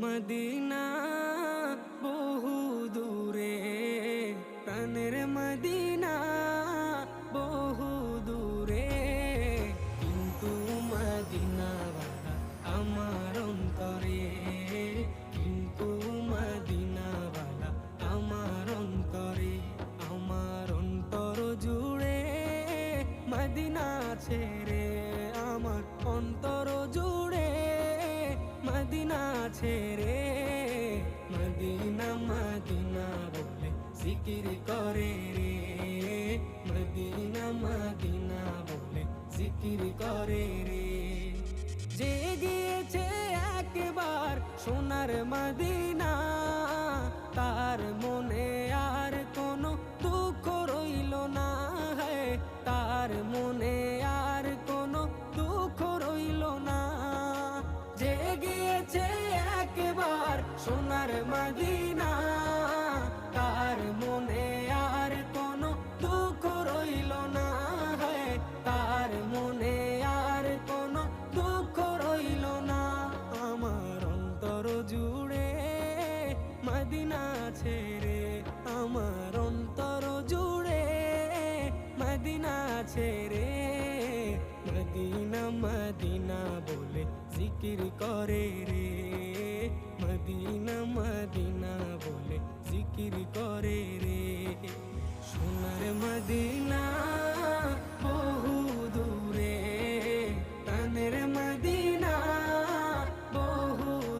Medina বহু দূরে, প্রাণের মদিনা বহু দূরে, কিন্তু মদিনাওয়ালা আমার অন্তরে, কিন্তু মদিনাওয়ালা আমার অন্তরে, আমার অন্তর জুড়ে মদিনা ছেড়ে, আমার অন্তর জুড়ে মদিনা ছেড়ে, মদিনা মদিনা বলে জিকির করে রে, মদিনা মদিনা বলে জিকির করে রে। যে গিয়েছে একবার সোনার মদিনা, তার মনে আর কোনো দুঃখ রইল না, তার মনে আর কোনো দুঃখ রইল না। যে গিয়েছে একবার সোনার মদিনা, তার মনে আর কোনো দুঃখ রইল না, তার মনে আর কোনো দুঃখ রইল না। আমার অন্তর জুড়ে মদিনা ছেড়ে, আমার অন্তর জুড়ে মদিনা ছেড়ে, মদিনা মদিনা বলে জিকির করে রে, মদিনা মদিনা বলে জিকির করে।